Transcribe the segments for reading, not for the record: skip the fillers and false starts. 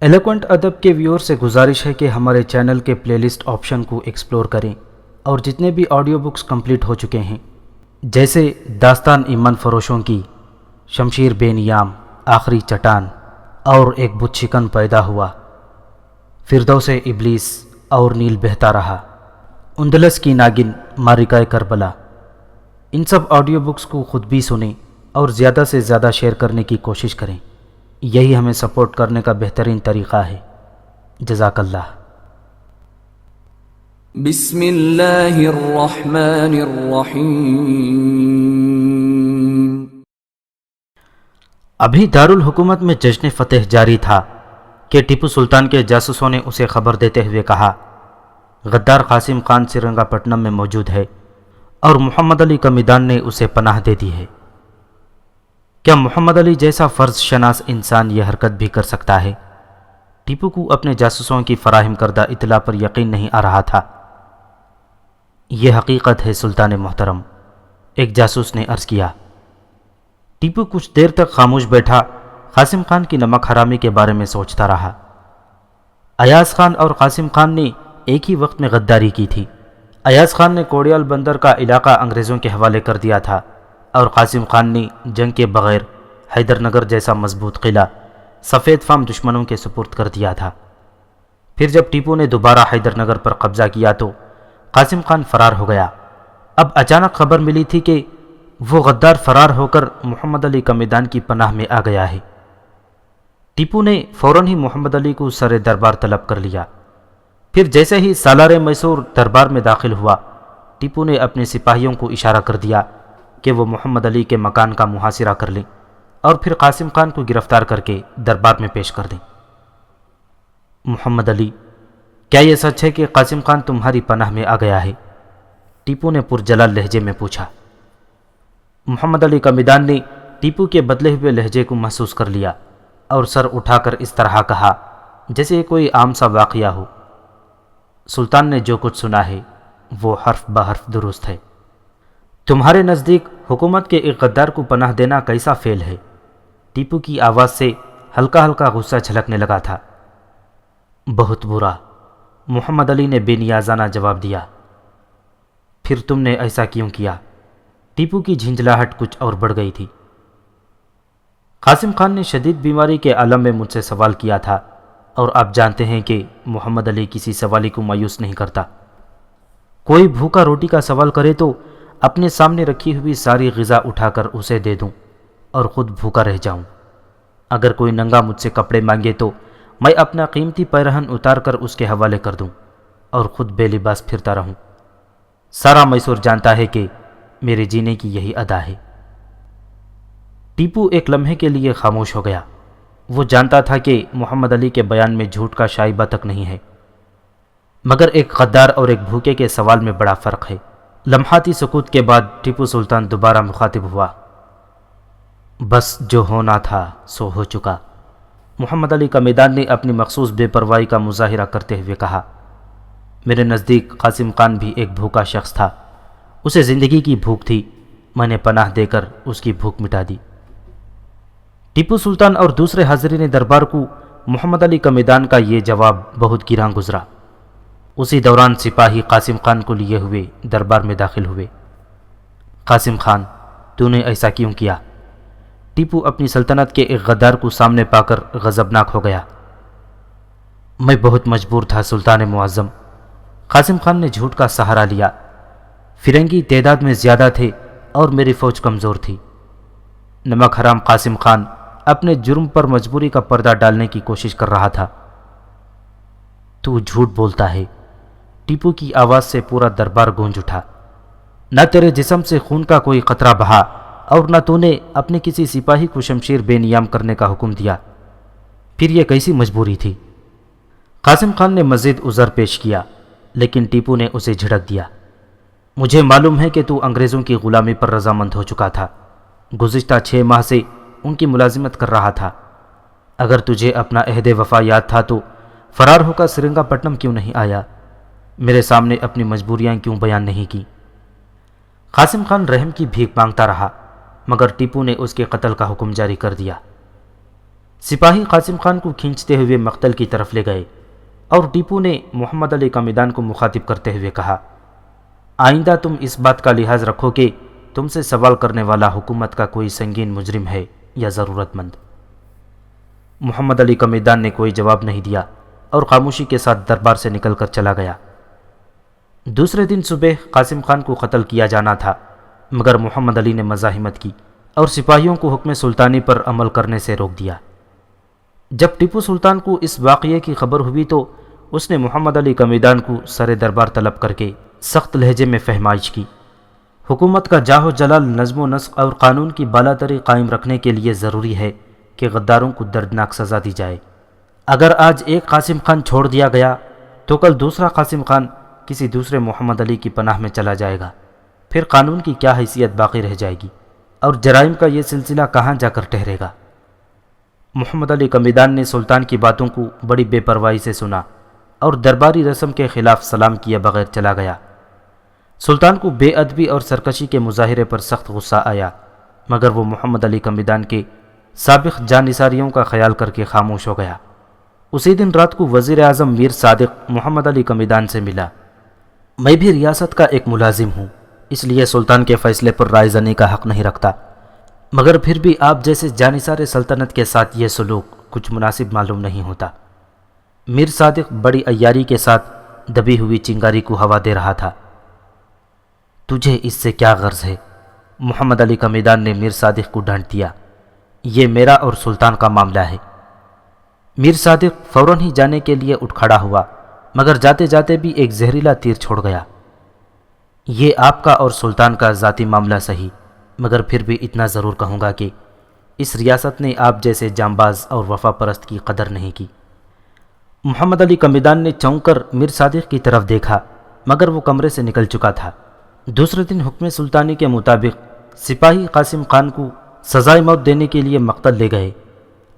Eloquent ادب کے ویور سے گزارش ہے کہ ہمارے چینل کے پلے لسٹ آپشن کو ایکسپلور کریں اور جتنے بھی آڈیو بکس کمپلیٹ ہو چکے ہیں جیسے داستان ایمن فروشوں کی، شمشیر بے نیام، آخری چٹان اور ایک بت شکن پیدا ہوا، فردوس ابلیس اور نیل بہتا رہا، اندلس کی ناگن، مارکہ کربلا، ان سب آڈیو بکس کو خود بھی سنیں اور زیادہ سے زیادہ شیئر کرنے کی کوشش کریں۔ یہی ہمیں سپورٹ کرنے کا بہترین طریقہ ہے۔ جزاک اللہ۔ بسم اللہ الرحمن الرحیم۔ ابھی دارالحکومت میں جشن فتح جاری تھا کہ ٹیپو سلطان کے جاسوسوں نے اسے خبر دیتے ہوئے کہا، غدار قاسم خان سرنگا پٹنم میں موجود ہے اور محمد علی کا میدان نے اسے پناہ دے دی ہے۔ کیا محمد علی جیسا فرض شناس انسان یہ حرکت بھی کر سکتا ہے؟ ٹیپو کو اپنے جاسوسوں کی فراہم کردہ اطلاع پر یقین نہیں آ رہا تھا۔ یہ حقیقت ہے سلطان محترم، ایک جاسوس نے عرض کیا۔ ٹیپو کچھ دیر تک خاموش بیٹھا، قاسم خان کی نمک حرامی کے بارے میں سوچتا رہا۔ ایاز خان اور قاسم خان نے ایک ہی وقت میں غداری کی تھی۔ ایاز خان نے کوڑیال بندر کا علاقہ انگریزوں کے حوالے کر دیا تھا اور قاسم خان نے جنگ کے بغیر حیدر نگر جیسا مضبوط قلعہ سفید فام دشمنوں کے سپرد کر دیا تھا۔ پھر جب ٹیپو نے دوبارہ حیدر نگر پر قبضہ کیا تو قاسم خان فرار ہو گیا۔ اب اچانک خبر ملی تھی کہ وہ غدار فرار ہو کر محمد علی کا میدان کی پناہ میں آ گیا ہے۔ ٹیپو نے فوراً ہی محمد علی کو سر دربار طلب کر لیا۔ پھر جیسے ہی سالار میسور دربار میں داخل ہوا، ٹیپو نے اپنے سپاہیوں کو اشارہ کر دیا کہ وہ محمد علی کے مکان کا محاصرہ کر لیں اور پھر قاسم خان کو گرفتار کر کے دربار میں پیش کر دیں۔ محمد علی، کیا یہ سچ ہے کہ قاسم خان تمہاری پناہ میں آ گیا ہے؟ ٹیپو نے پرجلال لہجے میں پوچھا۔ محمد علی کا میدان نے ٹیپو کے بدلے ہوئے لہجے کو محسوس کر لیا اور سر اٹھا کر اس طرح کہا جیسے کوئی عام سا واقعہ ہو، سلطان نے جو کچھ سنا ہے وہ حرف بحرف درست ہے۔ تمہارے نزدیک حکومت کے ایک غدار کو پناہ دینا کیسا فعل ہے؟ ٹیپو کی آواز سے ہلکا ہلکا غصہ چھلکنے لگا تھا۔ بہت برا، محمد علی نے بے نیازانہ جواب دیا۔ پھر تم نے ایسا کیوں کیا؟ ٹیپو کی جھنجھلاہٹ کچھ اور بڑھ گئی تھی۔ قاسم خان نے شدید بیماری کے عالم میں مجھ سے سوال کیا تھا اور آپ جانتے ہیں کہ محمد علی کسی سوالی کو مایوس نہیں کرتا۔ کوئی بھوکا روٹی کا سوال کرے تو اپنے سامنے رکھی ہوئی ساری غذا اٹھا کر اسے دے دوں اور خود بھوکا رہ جاؤں۔ اگر کوئی ننگا مجھ سے کپڑے مانگے تو میں اپنا قیمتی پیرہن اتار کر اس کے حوالے کر دوں اور خود بے لباس پھرتا رہوں۔ سارا میسور جانتا ہے کہ میرے جینے کی یہی ادا ہے۔ ٹیپو ایک لمحے کے لیے خاموش ہو گیا۔ وہ جانتا تھا کہ محمد علی کے بیان میں جھوٹ کا شائبہ تک نہیں ہے، مگر ایک غدار اور ایک بھوکے کے سوال میں بڑا فرق ہے۔ لمحاتی سکوت کے بعد ٹیپو سلطان دوبارہ مخاطب ہوا۔ بس جو ہونا تھا سو ہو چکا، محمد علی کا میدان نے اپنی مخصوص بے پرواہی کا مظاہرہ کرتے ہوئے کہا۔ میرے نزدیک قاسم خان بھی ایک بھوکا شخص تھا، اسے زندگی کی بھوک تھی، میں نے پناہ دے کر اس کی بھوک مٹا دی۔ ٹیپو سلطان اور دوسرے حاضرین دربار کو محمد علی کا میدان کا یہ جواب بہت گراں گزرا۔ اسی دوران سپاہی قاسم خان کو لیے ہوئے دربار میں داخل ہوئے۔ قاسم خان، تو نے ایسا کیوں کیا؟ ٹیپو اپنی سلطنت کے ایک غدار کو سامنے پا کر غضبناک ہو گیا۔ میں بہت مجبور تھا سلطان معظم، قاسم خان نے جھوٹ کا سہارا لیا۔ فرنگی تعداد میں زیادہ تھے اور میری فوج کمزور تھی۔ نمک حرام قاسم خان اپنے جرم پر مجبوری کا پردہ ڈالنے کی کوشش کر رہا تھا۔ تو جھوٹ بولتا ہے۔ ٹیپو کی آواز سے پورا دربار گونج اٹھا۔ نہ تیرے جسم سے خون کا کوئی قطرہ بہا اور نہ تو نے اپنے کسی سپاہی کو شمشیر بے نیام کرنے کا حکم دیا، پھر یہ کیسی مجبوری تھی؟ قاسم خان نے مزید عذر پیش کیا، لیکن ٹیپو نے اسے جھڑک دیا۔ مجھے معلوم ہے کہ تو انگریزوں کی غلامی پر رضامند ہو چکا تھا، گزشتہ 6 ماہ سے ان کی ملازمت کر رہا تھا۔ اگر تجھے اپنا عہد وفا یاد تھا تو فرار ہو کر سرنگا پٹنم کیوں نہیں آیا؟ میرے سامنے اپنی مجبوریاں کیوں بیان نہیں کی؟ قاسم خان رحم کی بھیک مانگتا رہا، مگر ٹیپو نے اس کے قتل کا حکم جاری کر دیا۔ سپاہی قاسم خان کو کھینچتے ہوئے مقتل کی طرف لے گئے اور ٹیپو نے محمد علی قمیدان کو مخاطب کرتے ہوئے کہا، آئندہ تم اس بات کا لحاظ رکھو کہ تم سے سوال کرنے والا حکومت کا کوئی سنگین مجرم ہے یا ضرورت مند۔ محمد علی قمیدان نے کوئی جواب نہیں دیا اور خاموشی کے ساتھ دربار سے نکل کر چلا گیا۔ دوسرے دن صبح قاسم خان کو قتل کیا جانا تھا، مگر محمد علی نے مزاحمت کی اور سپاہیوں کو حکم سلطانی پر عمل کرنے سے روک دیا۔ جب ٹیپو سلطان کو اس واقعے کی خبر ہوئی تو اس نے محمد علی قمیدان کو سر دربار طلب کر کے سخت لہجے میں فہمائش کی۔ حکومت کا جاہ و جلال نظم و نسق اور قانون کی بالاتری قائم رکھنے کے لیے ضروری ہے کہ غداروں کو دردناک سزا دی جائے۔ اگر آج ایک قاسم خان چھوڑ دیا گیا تو کل دوسرا قاسم خان کسی دوسرے محمد علی کی پناہ میں چلا جائے گا، پھر قانون کی کیا حیثیت باقی رہ جائے گی اور جرائم کا یہ سلسلہ کہاں جا کر ٹھہرے گا؟ محمد علی قمیدان نے سلطان کی باتوں کو بڑی بے پرواہی سے سنا اور درباری رسم کے خلاف سلام کیے بغیر چلا گیا۔ سلطان کو بے ادبی اور سرکشی کے مظاہرے پر سخت غصہ آیا، مگر وہ محمد علی قمیدان کے سابق جانثاریوں کا خیال کر کے خاموش ہو گیا۔ اسی دن رات کو وزیر اعظم میر صادق محمد علی قمیدان سے ملا۔ میں بھی ریاست کا ایک ملازم ہوں، اس لیے سلطان کے فیصلے پر رائے زنی کا حق نہیں رکھتا، مگر پھر بھی آپ جیسے جانثار سلطنت کے ساتھ یہ سلوک کچھ مناسب معلوم نہیں ہوتا۔ میر صادق بڑی عیاری کے ساتھ دبی ہوئی چنگاری کو ہوا دے رہا تھا۔ تجھے اس سے کیا غرض ہے؟ محمد علی قمیدان نے میر صادق کو ڈانٹ دیا۔ یہ میرا اور سلطان کا معاملہ ہے۔ میر صادق فوراً ہی جانے کے لیے اٹھ کھڑا ہوا، مگر جاتے جاتے بھی ایک زہریلا تیر چھوڑ گیا۔ یہ آپ کا اور سلطان کا ذاتی معاملہ صحیح، مگر پھر بھی اتنا ضرور کہوں گا کہ اس ریاست نے آپ جیسے جانباز اور وفا پرست کی قدر نہیں کی۔ محمد علی قمیدان نے چونک کر میر صادق کی طرف دیکھا، مگر وہ کمرے سے نکل چکا تھا۔ دوسرے دن حکم سلطانی کے مطابق سپاہی قاسم خان کو سزائے موت دینے کے لیے مقتل لے گئے۔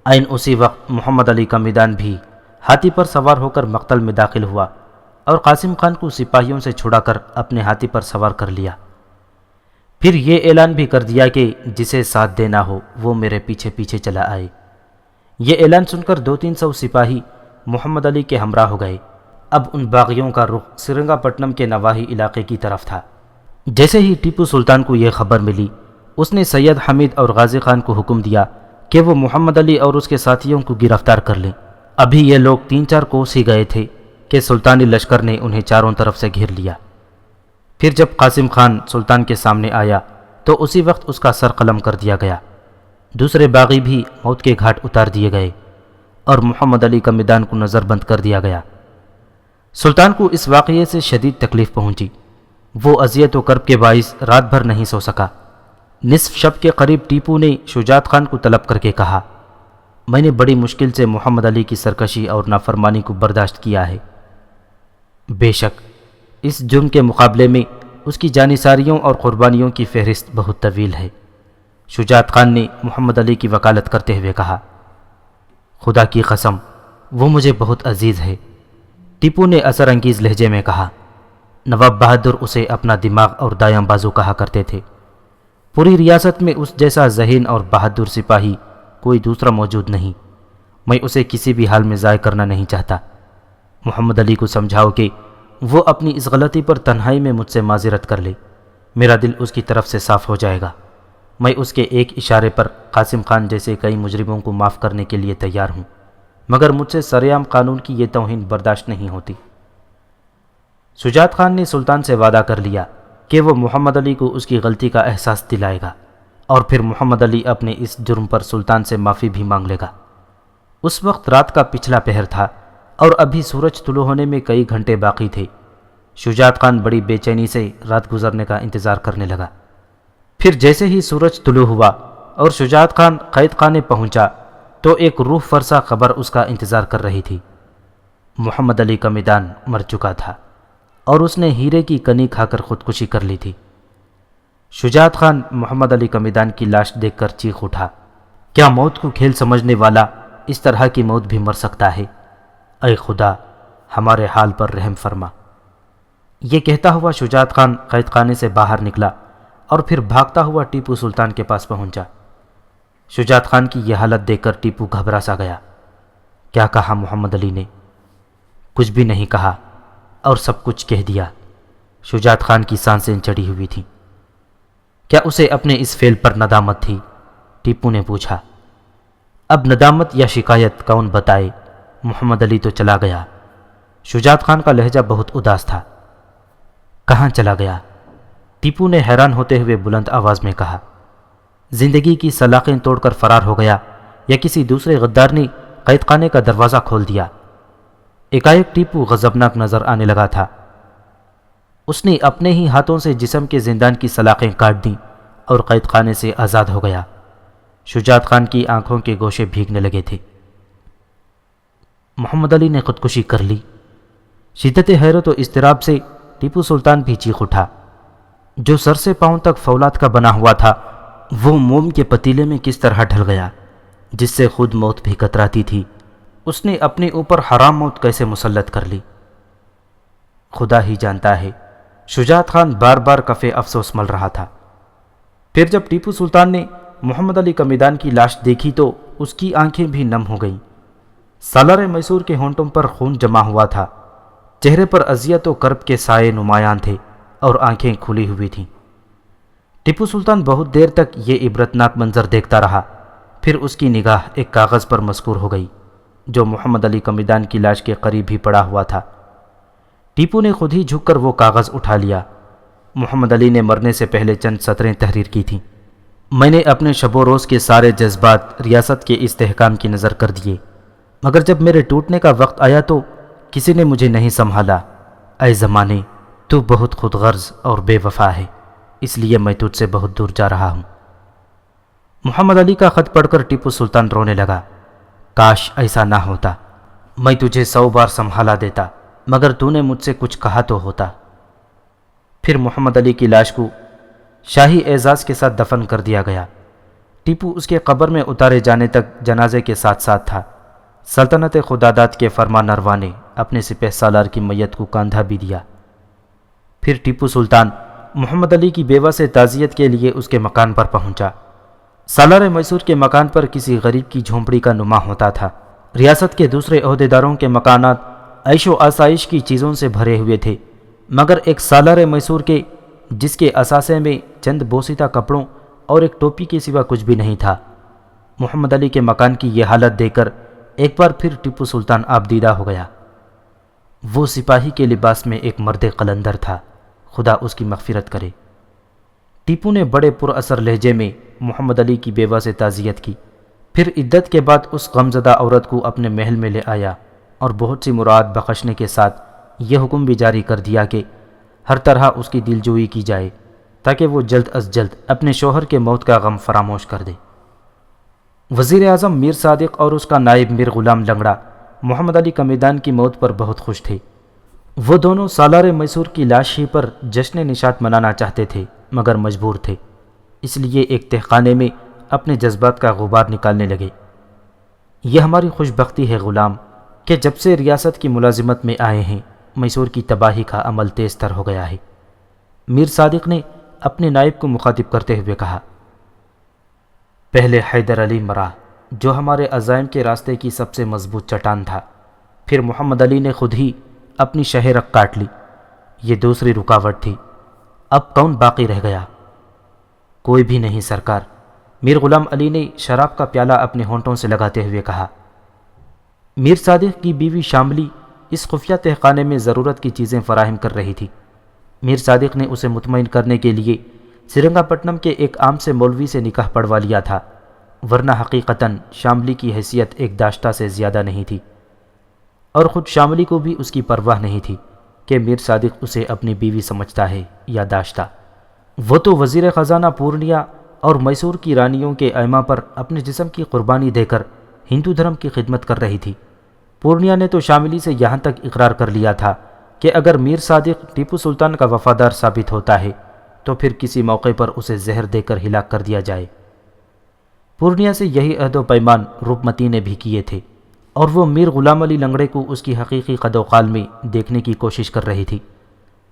عین اسی وقت محمد علی قمیدان بھی ہاتھی پر سوار ہو کر مقتل میں داخل ہوا اور قاسم خان کو سپاہیوں سے چھڑا کر اپنے ہاتھی پر سوار کر لیا۔ پھر یہ اعلان بھی کر دیا کہ جسے ساتھ دینا ہو وہ میرے پیچھے پیچھے چلا آئے۔ یہ اعلان سن کر 200-300 سپاہی محمد علی کے ہمراہ ہو گئے۔ اب ان باغیوں کا رخ سرنگا پٹنم کے نواحی علاقے کی طرف تھا۔ جیسے ہی ٹیپو سلطان کو یہ خبر ملی، اس نے سید حمید اور غازی خان کو حکم دیا کہ وہ محمد علی اور اس کے ساتھیوں کو گرفتار کر لیں۔ ابھی یہ لوگ 3-4 کوس ہی گئے تھے کہ سلطانی لشکر نے انہیں چاروں طرف سے گھیر لیا۔ پھر جب قاسم خان سلطان کے سامنے آیا تو اسی وقت اس کا سر قلم کر دیا گیا۔ دوسرے باغی بھی موت کے گھاٹ اتار دیے گئے اور محمد علی قمیدان کو نظر بند کر دیا گیا۔ سلطان کو اس واقعے سے شدید تکلیف پہنچی۔ وہ اذیت و کرب کے باعث رات بھر نہیں سو سکا۔ نصف شب کے قریب ٹیپو نے شجاعت خان کو طلب کر کے کہا، میں نے بڑی مشکل سے محمد علی کی سرکشی اور نافرمانی کو برداشت کیا ہے۔ بے شک اس جرم کے مقابلے میں اس کی جانثاریوں اور قربانیوں کی فہرست بہت طویل ہے۔ شجاعت خان نے محمد علی کی وکالت کرتے ہوئے کہا، خدا کی قسم وہ مجھے بہت عزیز ہے۔ ٹیپو نے اثر انگیز لہجے میں کہا۔ نواب بہادر اسے اپنا دماغ اور دایاں بازو کہا کرتے تھے۔ پوری ریاست میں اس جیسا ذہین اور بہادر سپاہی کوئی دوسرا موجود نہیں۔ میں اسے کسی بھی حال میں ضائع کرنا نہیں چاہتا۔ محمد علی کو سمجھاؤ کہ وہ اپنی اس غلطی پر تنہائی میں مجھ سے معذرت کر لے، میرا دل اس کی طرف سے صاف ہو جائے گا۔ میں اس کے ایک اشارے پر قاسم خان جیسے کئی مجرموں کو معاف کرنے کے لیے تیار ہوں، مگر مجھ سے سرعام قانون کی یہ توہین برداشت نہیں ہوتی۔ شجاعت خان نے سلطان سے وعدہ کر لیا کہ وہ محمد علی کو اس کی غلطی کا احساس دلائے گا اور پھر محمد علی اپنے اس جرم پر سلطان سے معافی بھی مانگ لے گا۔ اس وقت رات کا پچھلا پہر تھا اور ابھی سورج طلوع ہونے میں کئی گھنٹے باقی تھے۔ شجاعت خان بڑی بے چینی سے رات گزرنے کا انتظار کرنے لگا۔ پھر جیسے ہی سورج طلوع ہوا اور شجاعت خان قید خانے پہنچا تو ایک روح فرسا خبر اس کا انتظار کر رہی تھی۔ محمد علی قمیدان مر چکا تھا اور اس نے ہیرے کی کنی کھا کر خودکشی کر لی تھی۔ شجاعت خان محمد علی قمیدان کی لاش دیکھ کر چیخ اٹھا، کیا موت کو کھیل سمجھنے والا اس طرح کی موت بھی مر سکتا ہے؟ اے خدا ہمارے حال پر رحم فرما۔ یہ کہتا ہوا شجاعت خان قید خانے سے باہر نکلا اور پھر بھاگتا ہوا ٹیپو سلطان کے پاس پہنچا۔ شجاعت خان کی یہ حالت دیکھ کر ٹیپو گھبرا سا گیا۔ کیا کہا محمد علی نے؟ کچھ بھی نہیں کہا اور سب کچھ کہہ دیا۔ شجاعت خان کی سانسیں چڑھی ہوئی تھیں۔ کیا اسے اپنے اس فعل پر ندامت تھی؟ ٹیپو نے پوچھا۔ اب ندامت یا شکایت کون بتائے؟ محمد علی تو چلا گیا۔ شجاعت خان کا لہجہ بہت اداس تھا۔ کہاں چلا گیا؟ ٹیپو نے حیران ہوتے ہوئے بلند آواز میں کہا۔ زندگی کی سلاخیں توڑ کر فرار ہو گیا یا کسی دوسرے غدار نے قید خانے کا دروازہ کھول دیا؟ ایکائک ٹیپو غضبناک نظر آنے لگا تھا۔ اس نے اپنے ہی ہاتھوں سے جسم کے زندان کی سلاخیں کاٹ دیں اور قید خانے سے آزاد ہو گیا۔ شجاعت خان کی آنکھوں کے گوشے بھیگنے لگے تھے۔ محمد علی نے خودکشی کر لی؟ شدت حیرت و اضطراب سے ٹیپو سلطان بھی چیخ اٹھا۔ جو سر سے پاؤں تک فولاد کا بنا ہوا تھا وہ موم کے پتیلے میں کس طرح ڈھل گیا، جس سے خود موت بھی کتراتی تھی۔ اس نے اپنے اوپر حرام موت کیسے مسلط کر لی؟ خدا ہی جانتا ہے۔ شجاعت خان بار بار کفے افسوس مل رہا تھا۔ پھر جب ٹیپو سلطان نے محمد علی قمیدان کی لاش دیکھی تو اس کی آنکھیں بھی نم ہو گئیں۔ سالار میسور کے ہونٹوں پر خون جمع ہوا تھا، چہرے پر اذیت و کرب کے سائے نمایاں تھے اور آنکھیں کھلی ہوئی تھیں۔ ٹیپو سلطان بہت دیر تک یہ عبرتناک منظر دیکھتا رہا، پھر اس کی نگاہ ایک کاغذ پر مسکور ہو گئی جو محمد علی قمیدان کی لاش کے قریب ہی پڑا ہوا تھا۔ ٹیپو نے خود ہی جھک کر وہ کاغذ اٹھا لیا۔ محمد علی نے مرنے سے پہلے چند سطریں تحریر کی تھیں۔ میں نے اپنے شب و روز کے سارے جذبات ریاست کے استحکام کی نظر کر دیے، مگر جب میرے ٹوٹنے کا وقت آیا تو کسی نے مجھے نہیں سنبھالا۔ اے زمانے، تو بہت خود غرض اور بے وفا ہے، اس لیے میں تجھ سے بہت دور جا رہا ہوں۔ محمد علی کا خط پڑھ کر ٹیپو سلطان رونے لگا۔ کاش ایسا نہ ہوتا، میں تجھے 100 بار سنبھالا دیتا، مگر تو نے مجھ سے کچھ کہا تو ہوتا۔ پھر محمد علی کی لاش کو شاہی اعزاز کے ساتھ دفن کر دیا گیا۔ ٹیپو اس کے قبر میں اتارے جانے تک جنازے کے ساتھ ساتھ تھا۔ سلطنت خداداد کے فرمان روا نے اپنے سپہ سالار کی میت کو کاندھا بھی دیا۔ پھر ٹیپو سلطان محمد علی کی بیوہ سے تعزیت کے لیے اس کے مکان پر پہنچا۔ سالار میسور کے مکان پر کسی غریب کی جھونپڑی کا نما ہوتا تھا۔ ریاست کے دوسرے عہدیداروں کے مکانات عیش و آسائش کی چیزوں سے بھرے ہوئے تھے، مگر ایک سالار میسور کے جس کے اثاثے میں چند بوسیدہ کپڑوں اور ایک ٹوپی کے سوا کچھ بھی نہیں تھا۔ محمد علی کے مکان کی یہ حالت دیکھ کر ایک بار پھر ٹیپو سلطان آبدیدہ ہو گیا۔ وہ سپاہی کے لباس میں ایک مرد قلندر تھا، خدا اس کی مغفرت کرے۔ ٹیپو نے بڑے پر اثر لہجے میں محمد علی کی بیوہ سے تعزیت کی، پھر عدت کے بعد اس غمزدہ عورت کو اپنے محل میں لے آیا اور بہت سی مراد بخشنے کے ساتھ یہ حکم بھی جاری کر دیا کہ ہر طرح اس کی دلجوئی کی جائے تاکہ وہ جلد از جلد اپنے شوہر کے موت کا غم فراموش کر دے۔ وزیر اعظم میر صادق اور اس کا نائب میر غلام لنگڑا محمد علی قمیدان کی موت پر بہت خوش تھے۔ وہ دونوں سالار میسور کی لاش ہی پر جشن نشاط منانا چاہتے تھے مگر مجبور تھے، اس لیے ایک تہخانے میں اپنے جذبات کا غبار نکالنے لگے۔ یہ ہماری خوش بختی ہے غلام کہ جب سے ریاست کی ملازمت میں آئے ہیں میسور کی تباہی کا عمل تیز تر ہو گیا ہے۔ میر صادق نے اپنے نائب کو مخاطب کرتے ہوئے کہا، پہلے حیدر علی مرا جو ہمارے عزائم کے راستے کی سب سے مضبوط چٹان تھا، پھر محمد علی نے خود ہی اپنی شہرک کاٹ لی، یہ دوسری رکاوٹ تھی۔ اب کون باقی رہ گیا؟ کوئی بھی نہیں سرکار، میر غلام علی نے شراب کا پیالہ اپنے ہونٹوں سے لگاتے ہوئے کہا۔ میر صادق کی بیوی شاملی اس خفیہ تہخانے میں ضرورت کی چیزیں فراہم کر رہی تھی۔ میر صادق نے اسے مطمئن کرنے کے لیے سرنگا پٹنم کے ایک عام سے مولوی سے نکاح پڑھوا لیا تھا، ورنہ حقیقتاً شاملی کی حیثیت ایک داشتہ سے زیادہ نہیں تھی، اور خود شاملی کو بھی اس کی پرواہ نہیں تھی کہ میر صادق اسے اپنی بیوی سمجھتا ہے یا داشتہ۔ وہ تو وزیر خزانہ پورنیا اور میسور کی رانیوں کے ایما پر اپنے جسم کی قربانی دے کر ہندو دھرم کی خدمت کر رہی تھی۔ پورنیا نے تو شاملی سے یہاں تک اقرار کر لیا تھا کہ اگر میر صادق ٹیپو سلطان کا وفادار ثابت ہوتا ہے تو پھر کسی موقع پر اسے زہر دے کر ہلاک کر دیا جائے۔ پورنیا سے یہی عہد و پیمان روپمتی نے بھی کیے تھے، اور وہ میر غلام علی لنگڑے کو اس کی حقیقی قد و قال میں دیکھنے کی کوشش کر رہی تھی،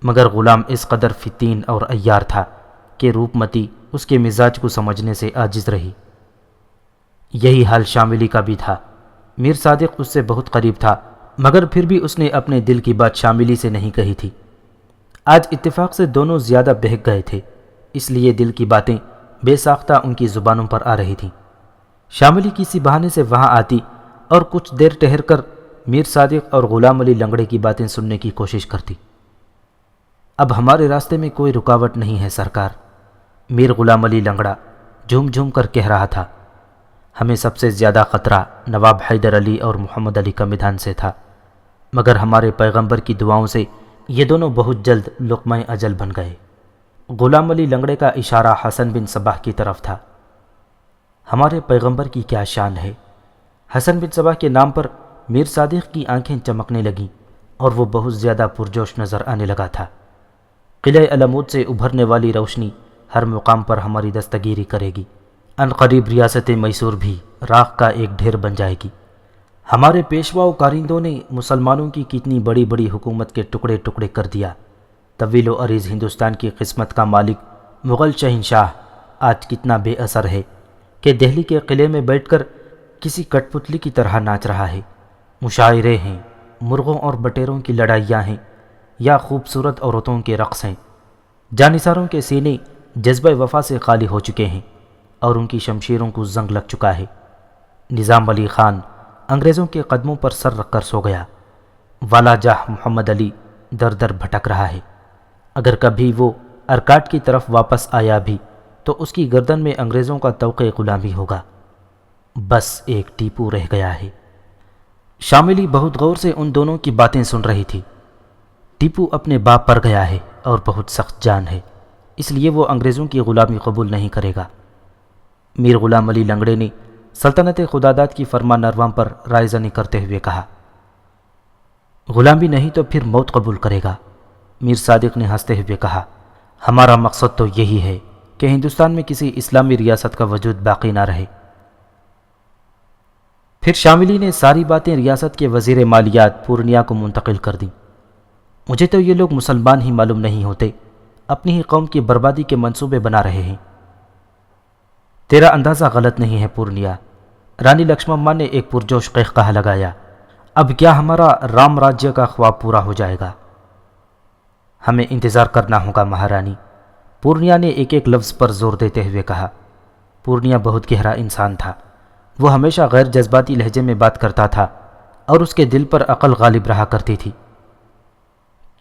مگر غلام اس قدر فتین اور عیار تھا کہ روپمتی اس کے مزاج کو سمجھنے سے عاجز رہی۔ یہی حال شاملی کا بھی تھا۔ میر صادق اس سے بہت قریب تھا، مگر پھر بھی اس نے اپنے دل کی بات شاملی سے نہیں کہی تھی۔ آج اتفاق سے دونوں زیادہ بہک گئے تھے، اس لیے دل کی باتیں بے ساختہ ان کی زبانوں پر آ رہی تھیں۔ شاملی کسی بہانے سے وہاں آتی اور کچھ دیر ٹھہر کر میر صادق اور غلام علی لنگڑے کی باتیں سننے کی کوشش کرتی۔ اب ہمارے راستے میں کوئی رکاوٹ نہیں ہے سرکار، میر غلام علی لنگڑا جھوم جھوم کر کہہ رہا تھا۔ ہمیں سب سے زیادہ خطرہ نواب حیدر علی اور محمد علی کا میدان سے تھا، مگر ہمارے پیغمبر کی دعاؤں سے یہ دونوں بہت جلد لقمہ اجل بن گئے۔ غلام علی لنگڑے کا اشارہ حسن بن صباح کی طرف تھا۔ ہمارے پیغمبر کی کیا شان ہے! حسن بن صباح کے نام پر میر صادق کی آنکھیں چمکنے لگیں اور وہ بہت زیادہ پرجوش نظر آنے لگا تھا۔ قلعہ علمود سے ابھرنے والی روشنی ہر مقام پر ہماری دستگیری کرے گی۔ ان قریب ریاست میسور بھی راکھ کا ایک ڈھیر بن جائے گی۔ ہمارے پیشوا و کارندوں نے مسلمانوں کی کتنی بڑی بڑی حکومت کے ٹکڑے ٹکڑے کر دیا۔ طویل و عریض ہندوستان کی قسمت کا مالک مغل شہنشاہ آج کتنا بے اثر ہے کہ دہلی کے قلعے میں بیٹھ کر کسی کٹ پتلی کی طرح ناچ رہا ہے۔ مشاعرے ہیں، مرغوں اور بٹیروں کی لڑائیاں ہیں، یا خوبصورت عورتوں کے رقص ہیں۔ جانثاروں کے سینے جذبہ وفا سے خالی ہو چکے ہیں اور ان کی شمشیروں کو زنگ لگ چکا ہے۔ نظام علی خان انگریزوں کے قدموں پر سر رکھ کر سو گیا۔ والا جاہ محمد علی در در بھٹک رہا ہے۔ اگر کبھی وہ ارکاٹ کی طرف واپس آیا بھی تو اس کی گردن میں انگریزوں کا طوق غلامی ہوگا۔ بس ایک ٹیپو رہ گیا ہے۔ شاملی بہت غور سے ان دونوں کی باتیں سن رہی تھی۔ ٹیپو اپنے باپ پر گیا ہے اور بہت سخت جان ہے، اس لیے وہ انگریزوں کی غلامی قبول نہیں کرے گا۔ میر غلام علی لنگڑے نے سلطنت خداداد کی فرمان نروان پر رائے زنی کرتے ہوئے کہا، غلامی نہیں تو پھر موت قبول کرے گا۔ میر صادق نے ہنستے ہوئے کہا، ہمارا مقصد تو یہی ہے کہ ہندوستان میں کسی اسلامی ریاست کا وجود باقی نہ رہے۔ پھر شاملی نے ساری باتیں ریاست کے وزیر مالیات پورنیا کو منتقل کر دیں۔ مجھے تو یہ لوگ مسلمان ہی معلوم نہیں ہوتے، اپنی ہی قوم کی بربادی کے منصوبے بنا رہے ہیں۔ تیرا اندازہ غلط نہیں ہے پورنیا، رانی لکشمما نے ایک پرجوش قہقہہ لگایا۔ اب کیا ہمارا رام راجیہ کا خواب پورا ہو جائے گا؟ ہمیں انتظار کرنا ہوگا مہارانی، پورنیا نے ایک ایک لفظ پر زور دیتے ہوئے کہا۔ پورنیا بہت گہرا انسان تھا، وہ ہمیشہ غیر جذباتی لہجے میں بات کرتا تھا اور اس کے دل پر عقل غالب رہا کرتی تھی۔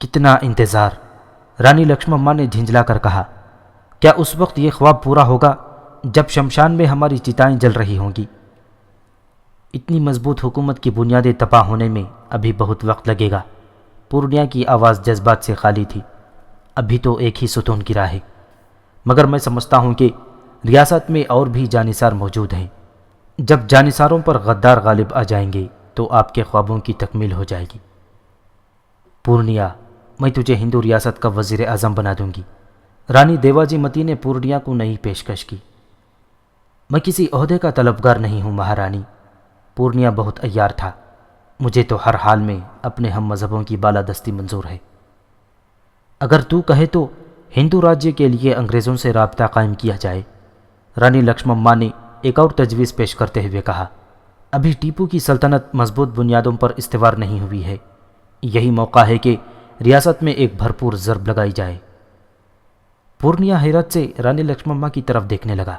کتنا انتظار! رانی لکشمما نے جھنجھلا کر کہا، کیا اس وقت یہ خواب پورا ہوگا جب شمشان میں ہماری چتائیں جل رہی ہوں گی؟ اتنی مضبوط حکومت کی بنیادیں تباہ ہونے میں ابھی بہت وقت لگے گا۔ پورنیا کی آواز جذبات سے خالی تھی۔ ابھی تو ایک ہی ستون گرا ہے، مگر میں سمجھتا ہوں کہ ریاست میں اور بھی جانثار موجود ہیں۔ جب جانثاروں پر غدار غالب آ جائیں گے تو آپ کے خوابوں کی تکمیل ہو جائے گی۔ پورنیا، میں تجھے ہندو ریاست کا وزیر اعظم بنا دوں گی۔ رانی دیواجی متی نے پورنیا کو نئی پیشکش کی۔ میں کسی عہدے کا طلبگار نہیں ہوں مہارانی، پورنیا بہت عیار تھا۔ مجھے تو ہر حال میں اپنے ہم مذہبوں کی بالادستی منظور ہے۔ اگر تو کہے تو ہندو راجیہ کے لیے انگریزوں سے رابطہ قائم کیا جائے۔ رانی لکشمما نے ایک اور تجویز پیش کرتے ہوئے کہا، ابھی ٹیپو کی سلطنت مضبوط بنیادوں پر استوار نہیں ہوئی ہے، یہی موقع ہے کہ ریاست میں ایک بھرپور ضرب لگائی جائے۔ پورنیا حیرت سے رانی لکشمما کی طرف دیکھنے لگا۔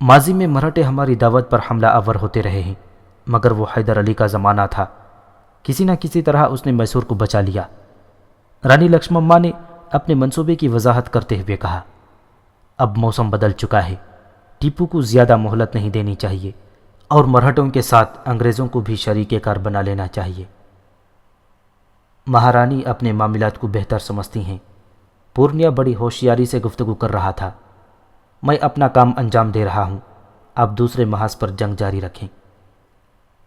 ماضی میں مراٹھے ہماری دعوت پر حملہ آور ہوتے رہے ہیں، مگر وہ حیدر علی کا زمانہ تھا، کسی نہ کسی طرح اس نے میسور کو بچا لیا۔ رانی لکشمما نے اپنے منصوبے کی وضاحت کرتے ہوئے کہا، اب موسم بدل چکا ہے، ٹیپو کو زیادہ مہلت نہیں دینی چاہیے اور مرہٹوں کے ساتھ انگریزوں کو بھی شریک کار بنا لینا چاہیے۔ مہارانی اپنے معاملات کو بہتر سمجھتی ہیں۔ پورنیا بڑی ہوشیاری سے گفتگو کر رہا تھا۔ میں اپنا کام انجام دے رہا ہوں، آپ دوسرے محاذ پر جنگ جاری رکھیں۔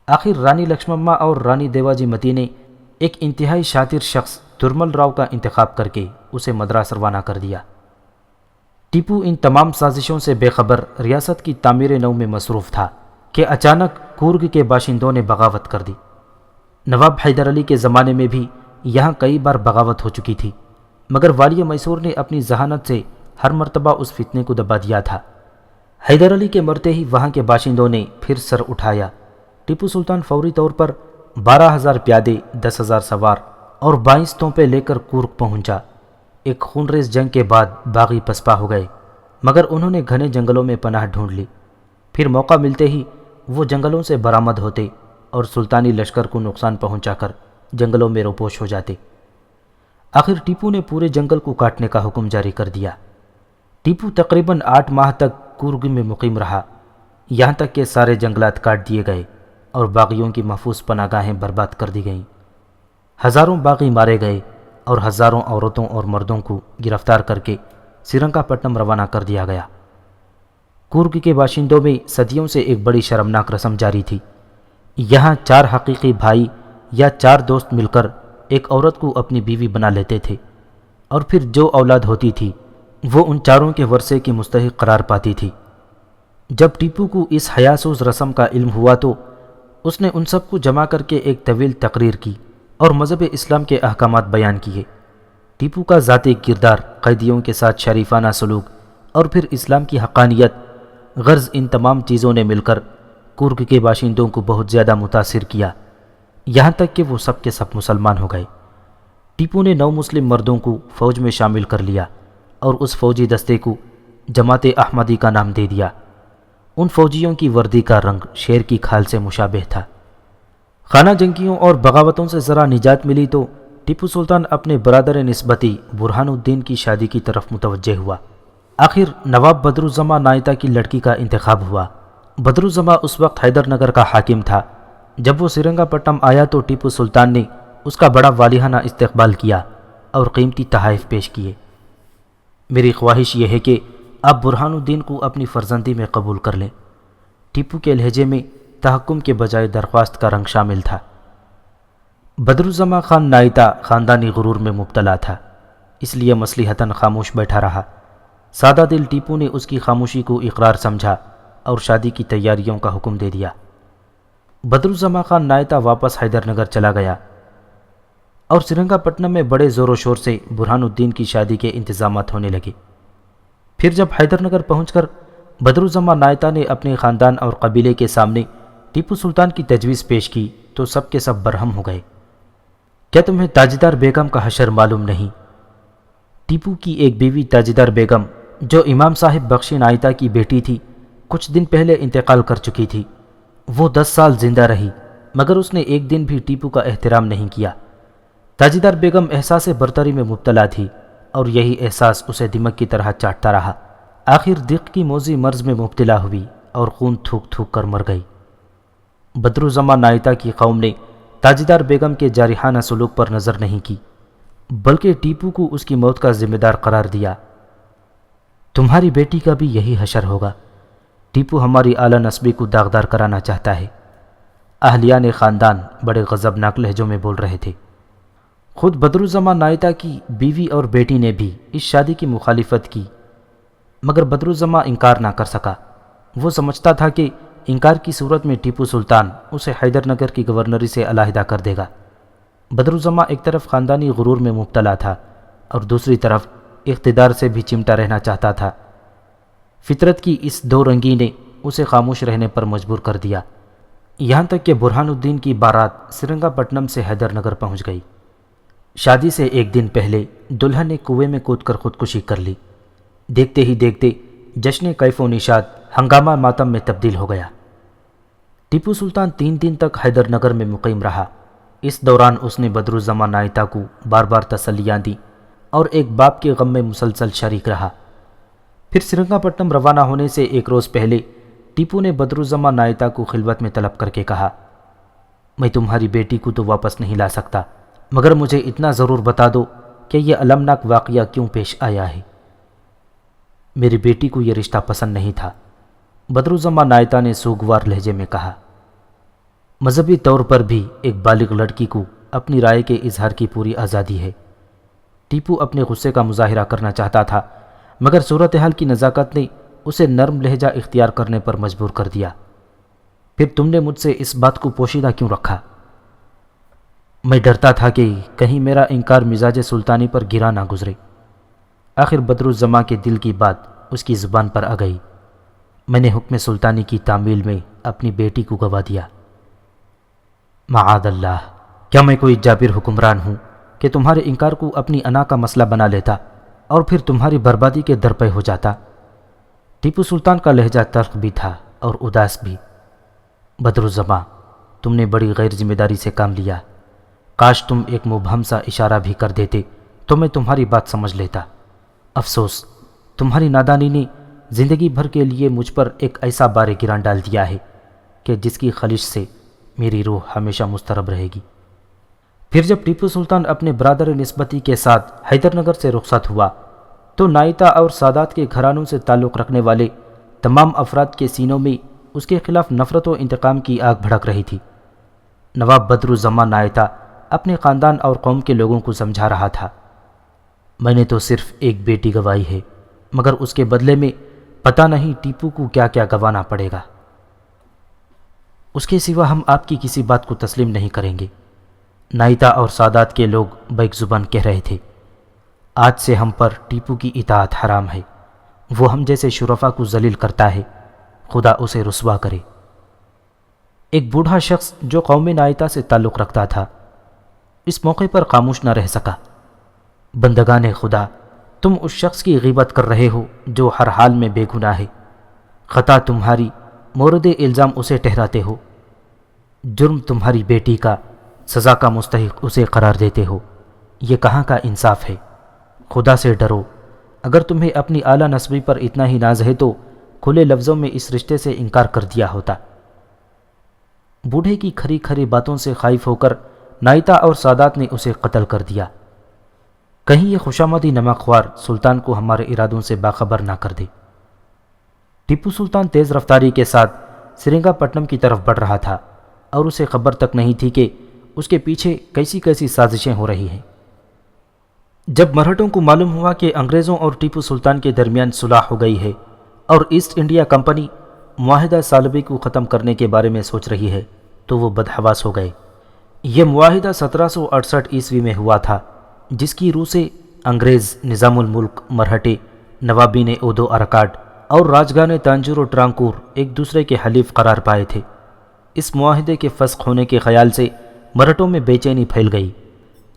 آخر رانی لکشمما اور رانی دیواجی متی نے ایک انتہائی شاطر شخص ترمل راؤ کا انتخاب کر کے اسے مدراس روانہ کر دیا۔ ٹیپو ان تمام سازشوں سے بے خبر ریاست کی تعمیر نو میں مصروف تھا کہ اچانک کورگ کے باشندوں نے بغاوت کر دی۔ نواب حیدر علی کے زمانے میں بھی یہاں کئی بار بغاوت ہو چکی تھی، مگر والی میسور نے اپنی ذہانت سے ہر مرتبہ اس فتنے کو دبا دیا تھا۔ حیدر علی کے مرتے ہی وہاں کے باشندوں نے پھر سر اٹھایا۔ ٹیپو سلطان فوری طور پر 12,000 پیادے، 10,000 سوار اور 22 توپیں لے کر کورگ پہنچا۔ ایک خونریز جنگ کے بعد باغی پسپا ہو گئے، مگر انہوں نے گھنے جنگلوں میں پناہ ڈھونڈ لی۔ پھر موقع ملتے ہی وہ جنگلوں سے برآمد ہوتے اور سلطانی لشکر کو نقصان پہنچا کر جنگلوں میں روپوش ہو جاتے۔ آخر ٹیپو نے پورے جنگل کو کاٹنے کا حکم جاری کر دیا۔ ٹیپو تقریباً 8 ماہ تک کورگ میں مقیم رہا، یہاں تک کہ سارے جنگلات کاٹ دیے گئے اور باغیوں کی محفوظ پناہ گاہیں برباد کر دی گئیں۔ ہزاروں باغی مارے گئے اور ہزاروں عورتوں اور مردوں کو گرفتار کر کے سرنگا پٹنم روانہ کر دیا گیا۔ کورگ کے باشندوں میں صدیوں سے ایک بڑی شرمناک رسم جاری تھی۔ یہاں 4 حقیقی بھائی یا 4 دوست مل کر ایک عورت کو اپنی بیوی بنا لیتے تھے، اور پھر جو اولاد ہوتی تھی وہ ان چاروں کے ورثے کی مستحق قرار پاتی تھی۔ جب ٹیپو کو اس حیاسوز رسم کا علم ہوا تو اس نے ان سب کو جمع کر کے ایک طویل تقریر کی اور مذہب اسلام کے احکامات بیان کیے۔ ٹیپو کا ذاتی کردار، قیدیوں کے ساتھ شریفانہ سلوک اور پھر اسلام کی حقانیت، غرض ان تمام چیزوں نے مل کر کورگ کے باشندوں کو بہت زیادہ متاثر کیا، یہاں تک کہ وہ سب کے سب مسلمان ہو گئے۔ ٹیپو نے 9 مسلم مردوں کو فوج میں شامل کر لیا اور اس فوجی دستے کو جماعت احمدی کا نام دے دیا۔ ان فوجیوں کی وردی کا رنگ شیر کی کھال سے مشابہ تھا۔ خانہ جنگیوں اور بغاوتوں سے ذرا نجات ملی تو ٹیپو سلطان اپنے برادر نسبتی برہان الدین کی شادی کی طرف متوجہ ہوا۔ آخر نواب بدرالزماں نائتا کی لڑکی کا انتخاب ہوا۔ بدرالزماں اس وقت حیدر نگر کا حاکم تھا۔ جب وہ سرنگا پٹنم آیا تو ٹیپو سلطان نے اس کا بڑا والہانہ استقبال کیا اور قیمتی تحائف پیش کیے۔ میری خواہش یہ ہے کہ آپ برہان الدین کو اپنی فرزندی میں قبول کر لیں۔ ٹیپو کے لہجے میں تحکم کے بجائے درخواست کا رنگ شامل تھا۔ بدرالزماں خان نائتا خاندانی غرور میں مبتلا تھا، اس لیے مصلحتاً خاموش بیٹھا رہا۔ سادہ دل ٹیپو نے اس کی خاموشی کو اقرار سمجھا اور شادی کی تیاریوں کا حکم دے دیا۔ بدرالزماں خان نائتا واپس حیدر نگر چلا گیا اور سرنگا پٹنم میں بڑے زور و شور سے برہان الدین کی شادی کے انتظامات ہونے لگے۔ پھر جب حیدر نگر پہنچ کر بدرالزماں نائتا نے اپنے خاندان اور قبیلے کے سامنے ٹیپو سلطان کی تجویز پیش کی تو سب کے سب برہم ہو گئے۔ کیا تمہیں تاجدار بیگم کا حشر معلوم نہیں؟ ٹیپو کی ایک بیوی تاجدار بیگم، جو امام صاحب بخشی نائتا کی بیٹی تھی، کچھ دن پہلے انتقال کر چکی تھی۔ وہ 10 سال زندہ رہی، مگر اس نے ایک دن بھی ٹیپو کا احترام نہیں کیا۔ تاجدار بیگم احساس برتری میں مبتلا تھی اور یہی احساس اسے دمک کی طرح چاٹتا رہا۔ آخر دق کی موذی مرض میں مبتلا ہوئی اور خون تھوک تھوک کر مر گئی۔ بدرالزماں نائتا کی قوم نے تاجدار بیگم کے جارحانہ سلوک پر نظر نہیں کی، بلکہ ٹیپو کو اس کی موت کا ذمہ دار قرار دیا۔ تمہاری بیٹی کا بھی یہی حشر ہوگا۔ ٹیپو ہماری اعلیٰ نسبی کو داغدار کرانا چاہتا ہے۔ اہلیان خاندان بڑے غضبناک لہجوں میں بول رہے تھے۔ خود بدرالزماں نائتا کی بیوی اور بیٹی نے بھی اس شادی کی مخالفت کی، مگر بدرالزماں انکار نہ کر سکا۔ وہ سمجھتا تھا کہ انکار کی صورت میں ٹیپو سلطان اسے حیدر نگر کی گورنری سے علیحدہ کر دے گا۔ بدرالزماں ایک طرف خاندانی غرور میں مبتلا تھا اور دوسری طرف اقتدار سے بھی چمٹا رہنا چاہتا تھا۔ فطرت کی اس دو رنگی نے اسے خاموش رہنے پر مجبور کر دیا، یہاں تک کہ برہان الدین کی بارات سرنگا پٹنم سے حیدر نگر پہنچ گئی۔ شادی سے ایک دن پہلے دلہن نے کنویں میں کود کر خودکشی کر لی۔ دیکھتے ہی دیکھتے جشن کیف و نشاد ہنگامہ ماتم میں تبدیل ہو گیا۔ ٹیپو سلطان 3 دن تک حیدر نگر میں مقیم رہا۔ اس دوران اس نے بدرالزماں نائتا کو بار بار تسلیاں دیں اور ایک باپ کے غم میں مسلسل شریک رہا۔ پھر سرنگا پٹنم روانہ ہونے سے ایک روز پہلے ٹیپو نے بدرالزماں نائتا کو خلوت میں طلب کر کے کہا، میں تمہاری بیٹی کو تو واپس نہیں لا سکتا، مگر مجھے اتنا ضرور بتا دو کہ یہ المناک واقعہ کیوں پیش آیا ہے۔ میری بیٹی کو یہ رشتہ پسند نہیں تھا، بدرالزماں نائتا نے سوگوار لہجے میں کہا۔ مذہبی طور پر بھی ایک بالغ لڑکی کو اپنی رائے کے اظہار کی پوری آزادی ہے۔ ٹیپو اپنے غصے کا مظاہرہ کرنا چاہتا تھا، مگر صورتحال کی نزاکت نے اسے نرم لہجہ اختیار کرنے پر مجبور کر دیا۔ پھر تم نے مجھ سے اس بات کو پوشیدہ کیوں رکھا؟ میں ڈرتا تھا کہ کہیں میرا انکار مزاج سلطانی پر گرا نہ گزرے۔ آخر بدرالزماں کے دل کی بات اس کی زبان پر آ گئی۔ میں نے حکم سلطانی کی تعمیل میں اپنی بیٹی کو گوا دیا۔ معاذ اللہ، کیا میں کوئی جابر حکمران ہوں کہ تمہارے انکار کو اپنی انا کا مسئلہ بنا لیتا اور پھر تمہاری بربادی کے درپے ہو جاتا۔ ٹیپو سلطان کا لہجہ تلخ بھی تھا اور اداس بھی۔ بدرالزماں، تم نے بڑی غیر ذمہ داری سے کام لیا۔ کاش تم ایک مبہم سا اشارہ بھی کر دیتے تو میں تمہاری بات سمجھ لیتا۔ افسوس، تمہاری نادانی نے زندگی بھر کے لیے مجھ پر ایک ایسا بار گران ڈال دیا ہے کہ جس کی خلش سے میری روح ہمیشہ مضطرب رہے گی۔ پھر جب ٹیپو سلطان اپنے برادر نسبتی کے ساتھ حیدر نگر سے رخصت ہوا تو نائتا اور سادات کے گھرانوں سے تعلق رکھنے والے تمام افراد کے سینوں میں اس کے خلاف نفرت و انتقام کی آگ بھڑک رہی تھی۔ نواب بدرالزماں نائتا اپنے خاندان اور قوم کے لوگوں کو سمجھا رہا تھا، میں نے تو صرف ایک بیٹی گوائی ہے، مگر اس کے بدلے میں پتہ نہیں ٹیپو کو کیا کیا گوانا پڑے گا۔ اس کے سوا ہم آپ کی کسی بات کو تسلیم نہیں کریں گے۔ نائتا اور سادات کے لوگ بیک زبان کہہ رہے تھے، آج سے ہم پر ٹیپو کی اطاعت حرام ہے، وہ ہم جیسے شرفا کو ذلیل کرتا ہے، خدا اسے رسوا کرے۔ ایک بوڑھا شخص جو قوم نائتا سے تعلق رکھتا تھا اس موقع پر خاموش نہ رہ سکا۔ بندگان خدا، تم اس شخص کی غیبت کر رہے ہو جو ہر حال میں بے گناہ ہے، خطا تمہاری، مورد الزام اسے ٹھہراتے ہو، جرم تمہاری بیٹی کا، سزا کا مستحق اسے قرار دیتے ہو، یہ کہاں کا انصاف ہے؟ خدا سے ڈرو، اگر تمہیں اپنی اعلیٰ نسبی پر اتنا ہی ناز ہے تو کھلے لفظوں میں اس رشتے سے انکار کر دیا ہوتا۔ بوڑھے کی کھری کھری باتوں سے خائف ہو کر نائتا اور سادات نے اسے قتل کر دیا، کہیں یہ خوشامدی نمک خوار سلطان کو ہمارے ارادوں سے باخبر نہ کر دے۔ ٹیپو سلطان تیز رفتاری کے ساتھ سرنگا پٹنم کی طرف بڑھ رہا تھا اور اسے خبر تک نہیں تھی کہ اس کے پیچھے کیسی کیسی سازشیں ہو رہی ہیں۔ جب مرہٹوں کو معلوم ہوا کہ انگریزوں اور ٹیپو سلطان کے درمیان صلح ہو گئی ہے اور ایسٹ انڈیا کمپنی معاہدہ سالبی کو ختم کرنے کے بارے میں سوچ رہی ہے تو وہ بدحواس ہو گئے۔ یہ معاہدہ 1768 میں ہوا تھا، جس کی روح سے انگریز نظام الملک مرہٹے، نوابین اودو ارکاڈ اور راجگان تانجور و ٹرانکور ایک دوسرے کے حلیف قرار پائے تھے۔ اس معاہدے کے فسخ ہونے کے خیال سے مرہٹوں میں بے چینی پھیل گئی،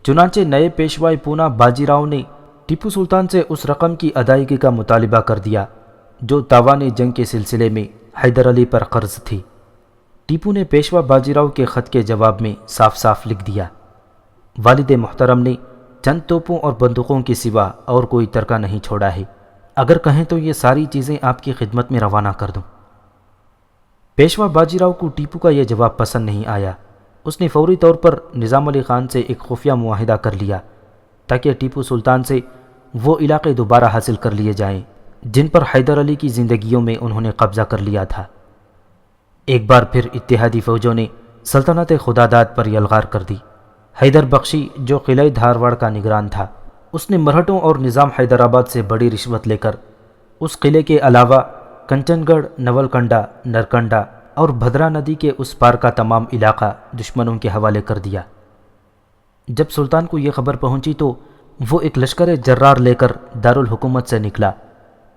چنانچہ نئے پیشوائے پونا باجی راؤ نے ٹیپو سلطان سے اس رقم کی ادائیگی کا مطالبہ کر دیا جو تاوان جنگ کے سلسلے میں حیدر علی پر قرض تھی۔ ٹیپو نے پیشوا باجی راؤ کے خط کے جواب میں صاف صاف لکھ دیا، والد محترم نے چند توپوں اور بندوقوں کے سوا اور کوئی ترکہ نہیں چھوڑا ہے، اگر کہیں تو یہ ساری چیزیں آپ کی خدمت میں روانہ کر دوں۔ پیشوا باجی راؤ کو ٹیپو کا یہ جواب پسند نہیں آیا۔ اس نے فوری طور پر نظام علی خان سے ایک خفیہ معاہدہ کر لیا تاکہ ٹیپو سلطان سے وہ علاقے دوبارہ حاصل کر لیے جائیں جن پر حیدر علی کی زندگیوں میں انہوں نے قبضہ کر لیا تھا۔ ایک بار پھر اتحادی فوجوں نے سلطنت خداداد پر یلغار کر دی۔ حیدر بخشی جو قلعہ دھارواڑ کا نگران تھا، اس نے مرہٹوں اور نظام حیدرآباد سے بڑی رشوت لے کر اس قلعے کے علاوہ کنچن گڑھ، نولکنڈا، نرکنڈا اور بھدرا ندی کے اس پار کا تمام علاقہ دشمنوں کے حوالے کر دیا۔ جب سلطان کو یہ خبر پہنچی تو وہ ایک لشکر جرار لے کر دارالحکومت سے نکلا،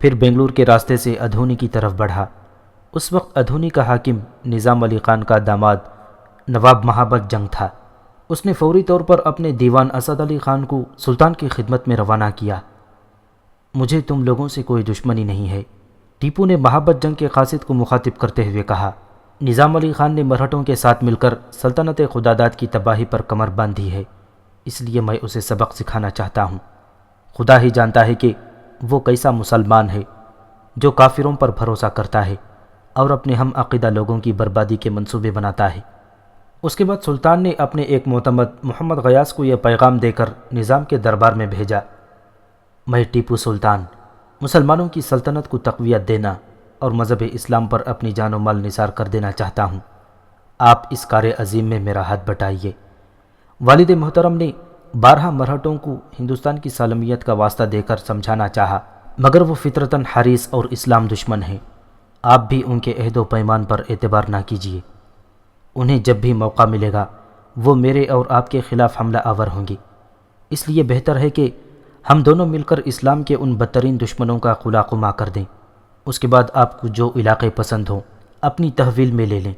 پھر بنگلور کے راستے سے ادھونی کی طرف بڑھا۔ اس وقت ادھونی کا حاکم نظام علی خان کا داماد نواب مہابت جنگ تھا۔ اس نے فوری طور پر اپنے دیوان اسد علی خان کو سلطان کی خدمت میں روانہ کیا۔ مجھے تم لوگوں سے کوئی دشمنی نہیں ہے، ٹیپو نے مہابت جنگ کے قاصد کو مخاطب کرتے ہوئے کہا۔ نظام علی خان نے مرہٹوں کے ساتھ مل کر سلطنت خداداد کی تباہی پر کمر باندھی ہے، اس لیے میں اسے سبق سکھانا چاہتا ہوں۔ خدا ہی جانتا ہے کہ وہ کیسا مسلمان ہے جو کافروں پر بھروسہ کرتا ہے اور اپنے ہم عقیدہ لوگوں کی بربادی کے منصوبے بناتا ہے۔ اس کے بعد سلطان نے اپنے ایک معتمد محمد غیاث کو یہ پیغام دے کر نظام کے دربار میں بھیجا، میں ٹیپو سلطان مسلمانوں کی سلطنت کو تقویت دینا اور مذہب اسلام پر اپنی جان و مال نثار کر دینا چاہتا ہوں، آپ اس کار عظیم میں میرا ہاتھ بٹائیے۔ والد محترم نے بارہا مرہٹوں کو ہندوستان کی سالمیت کا واسطہ دے کر سمجھانا چاہا، مگر وہ فطرتاً حریص اور اسلام دشمن ہیں۔ آپ بھی ان کے عہد و پیمان پر اعتبار نہ کیجیے، انہیں جب بھی موقع ملے گا وہ میرے اور آپ کے خلاف حملہ آور ہوں گے، اس لیے بہتر ہے کہ ہم دونوں مل کر اسلام کے ان بدترین دشمنوں کا قلع قمع کر دیں۔ اس کے بعد آپ کو جو علاقے پسند ہوں اپنی تحویل میں لے لیں۔